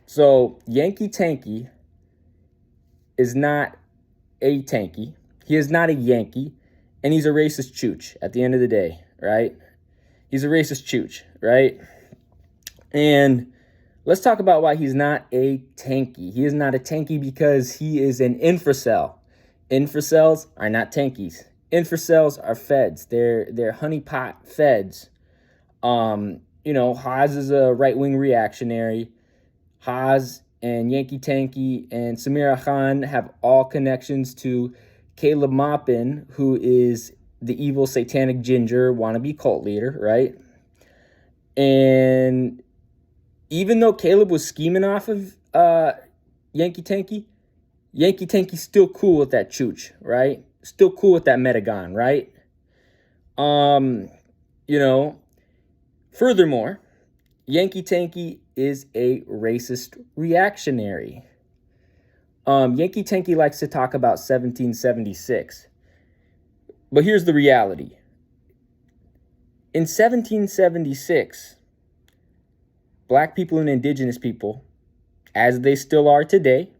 So Yankee Tankie is not a tankie. He is not a Yankee, and he's a racist chooch at the end of the day, right? He's a racist chooch, right? And let's talk about why he's not a tankie. He is not a tankie because he is an infracell. Infracels are not tankies. Infracels are feds. They're honeypot feds. Haas is a right-wing reactionary. Haas and Yankee Tankie and Samira Khan have all connections to Caleb Maupin, who is the evil satanic ginger wannabe cult leader, right? And even though Caleb was scheming off of Yankee Tankie's still cool with that chooch, right? Still cool with that Metagon, right? Furthermore, Yankee Tankie is a racist reactionary. Yankee Tankie likes to talk about 1776. But here's the reality. In 1776, Black people and indigenous people, as they still are today,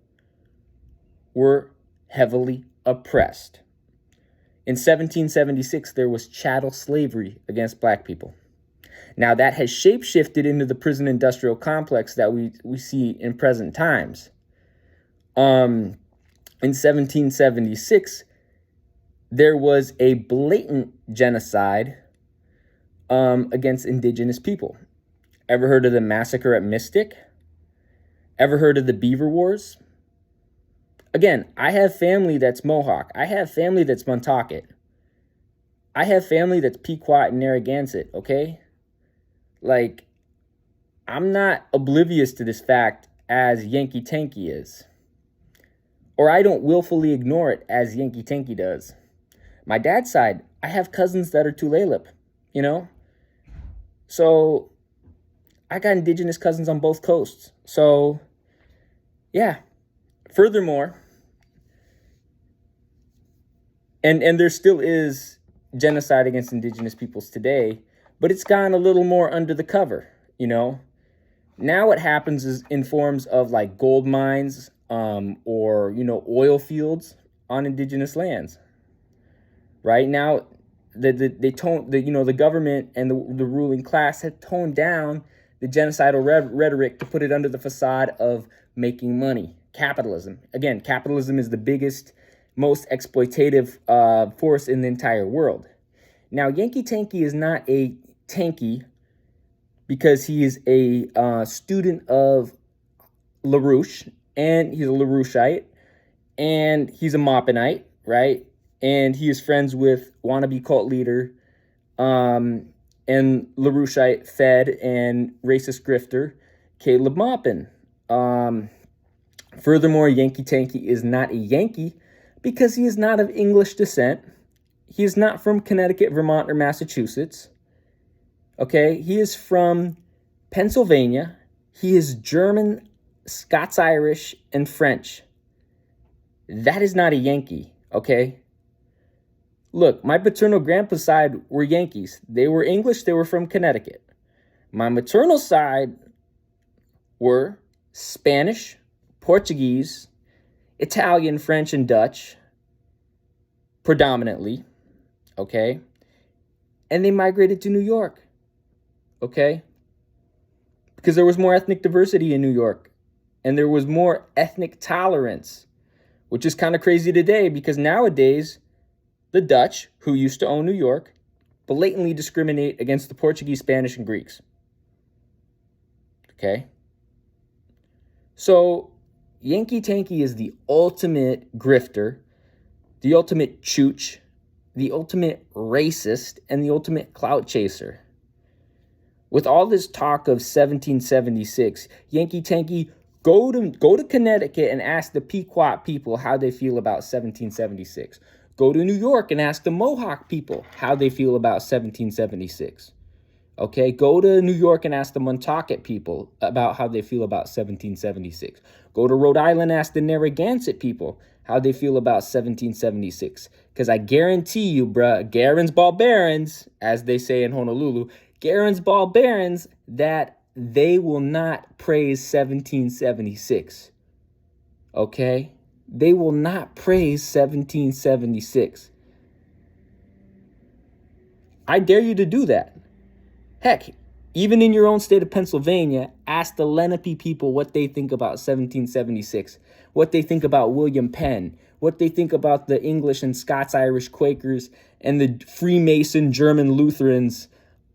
were heavily oppressed. In 1776, there was chattel slavery against Black people. Now, that has shapeshifted into the prison industrial complex that we see in present times. In 1776, there was a blatant genocide against indigenous people. Ever heard of the massacre at Mystic? Ever heard of the Beaver Wars? Again, I have family that's Mohawk. I have family that's Montaukett. I have family that's Pequot and Narragansett, okay? Like, I'm not oblivious to this fact as Yankee Tankie is. Or I don't willfully ignore it as Yankee Tankie does. My dad's side, I have cousins that are Tulalip, So I got indigenous cousins on both coasts. So, yeah. Furthermore, and there still is genocide against indigenous peoples today, but it's gone a little more under the cover, Now what happens is in forms of like gold mines or, oil fields on indigenous lands. Right now, the government and the ruling class have toned down the genocidal rhetoric to put it under the facade of making money. Capitalism. Again, capitalism is the biggest, most exploitative force in the entire world. Now, Yankee Tankie is not a tankie because he is a student of LaRouche, and he's a LaRoucheite, and he's a Maupinite, right? And he is friends with wannabe cult leader and LaRoucheite fed and racist grifter Caleb Maupin. Furthermore, Yankee Tankie is not a Yankee because he is not of English descent. He is not from Connecticut, Vermont, or Massachusetts. Okay, he is from Pennsylvania. He is German, Scots-Irish, and French. That is not a Yankee, okay? Look, my paternal grandpa's side were Yankees. They were English. They were from Connecticut. My maternal side were Spanish, Portuguese, Italian, French, and Dutch, predominantly, okay? And they migrated to New York, okay? Because there was more ethnic diversity in New York, and there was more ethnic tolerance, which is kind of crazy today because nowadays, the Dutch, who used to own New York, blatantly discriminate against the Portuguese, Spanish, and Greeks. Okay? So, Yankee Tankie is the ultimate grifter, the ultimate chooch, the ultimate racist, and the ultimate clout chaser. With all this talk of 1776, Yankee Tankie, go to Connecticut and ask the Pequot people how they feel about 1776. Go to New York and ask the Mohawk people how they feel about 1776. Okay, go to New York and ask the Montaukett people about how they feel about 1776. Go to Rhode Island and ask the Narragansett people how they feel about 1776. Because I guarantee you, bruh, Garen's Ball Barons, as they say in Honolulu, Garen's Ball Barons, that they will not praise 1776. Okay? They will not praise 1776. I dare you to do that. Heck, even in your own state of Pennsylvania, ask the Lenape people what they think about 1776, what they think about William Penn, what they think about the English and Scots-Irish Quakers and the Freemason German Lutherans,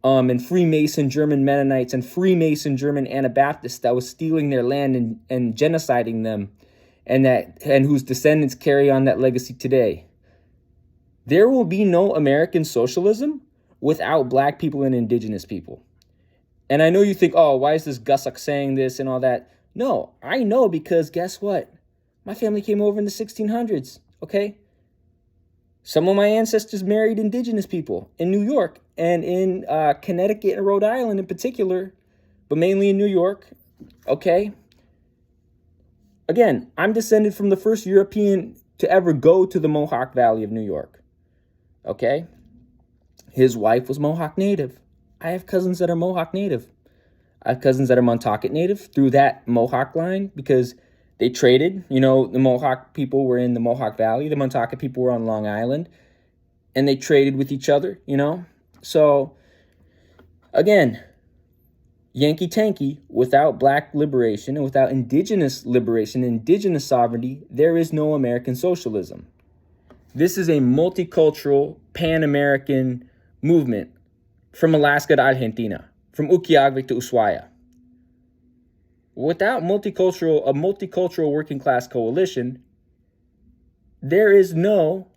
and Freemason German Mennonites and Freemason German Anabaptists that was stealing their land and genociding them, and whose descendants carry on that legacy today. There will be no American socialism without black people and indigenous people. And I know you think, oh, why is this Gussock saying this and all that? No, I know, because guess what? My family came over in the 1600s, okay? Some of my ancestors married indigenous people in New York and in Connecticut and Rhode Island in particular, but mainly in New York, okay? Again, I'm descended from the first European to ever go to the Mohawk Valley of New York, okay? His wife was Mohawk Native. I have cousins that are Mohawk Native. I have cousins that are Montaukett Native through that Mohawk line because they traded. You know, the Mohawk people were in the Mohawk Valley. The Montaukett people were on Long Island. And they traded with each other, you know. So, again, Yankee Tankie, without black liberation and without indigenous liberation, indigenous sovereignty, there is no American socialism. This is a multicultural, pan-American movement from Alaska to Argentina, from Ukiagvik to Ushuaia. Without a multicultural working class coalition, there is no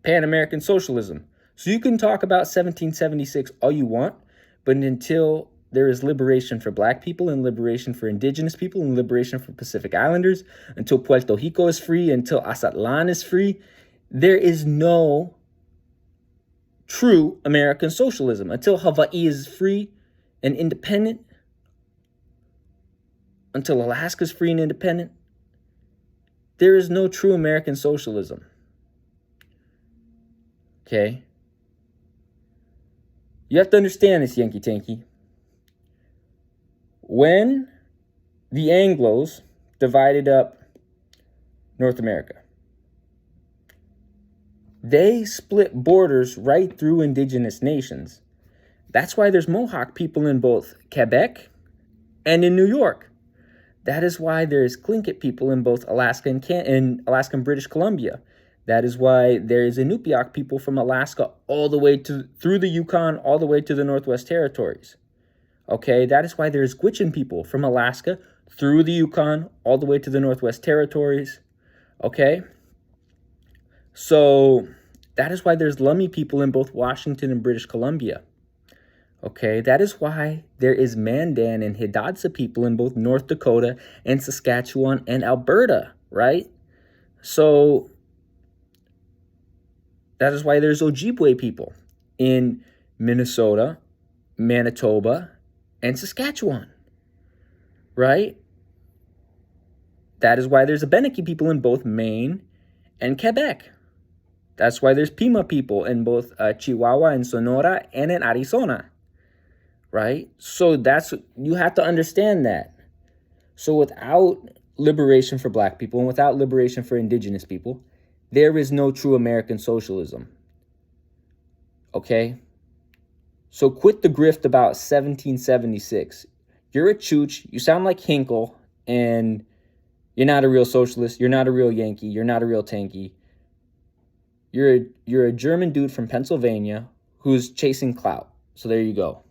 Pan-American socialism. So you can talk about 1776 all you want, but until there is liberation for black people and liberation for indigenous people and liberation for Pacific Islanders, until Puerto Rico is free, until Azatlan is free, there is no true American socialism. Until Hawaii is free and independent, until Alaska is free and independent, there is no true American socialism. Okay? You have to understand this, Yankee Tankie. When the Anglos divided up North America, they split borders right through indigenous nations. That's why there's Mohawk people in both Quebec and in New York. That is why there's Tlingit people in both Alaska and Alaska and British Columbia. That is why there is Inupiaq people from Alaska all the way through the Yukon, all the way to the Northwest Territories. Okay, that is why there's Gwich'in people from Alaska through the Yukon, all the way to the Northwest Territories. Okay? So that is why there's Lummi people in both Washington and British Columbia. Okay, that is why there is Mandan and Hidatsa people in both North Dakota and Saskatchewan and Alberta, right? So that is why there's Ojibwe people in Minnesota, Manitoba, and Saskatchewan, right? That is why there's Abenaki people in both Maine and Quebec. That's why there's Pima people in both Chihuahua and Sonora and in Arizona, right? So you have to understand that. So without liberation for black people and without liberation for indigenous people, there is no true American socialism. Okay? So quit the grift about 1776. You're a chooch, you sound like Hinkle, and you're not a real socialist, you're not a real Yankee, you're not a real Tankie. You're a German dude from Pennsylvania who's chasing clout. So there you go.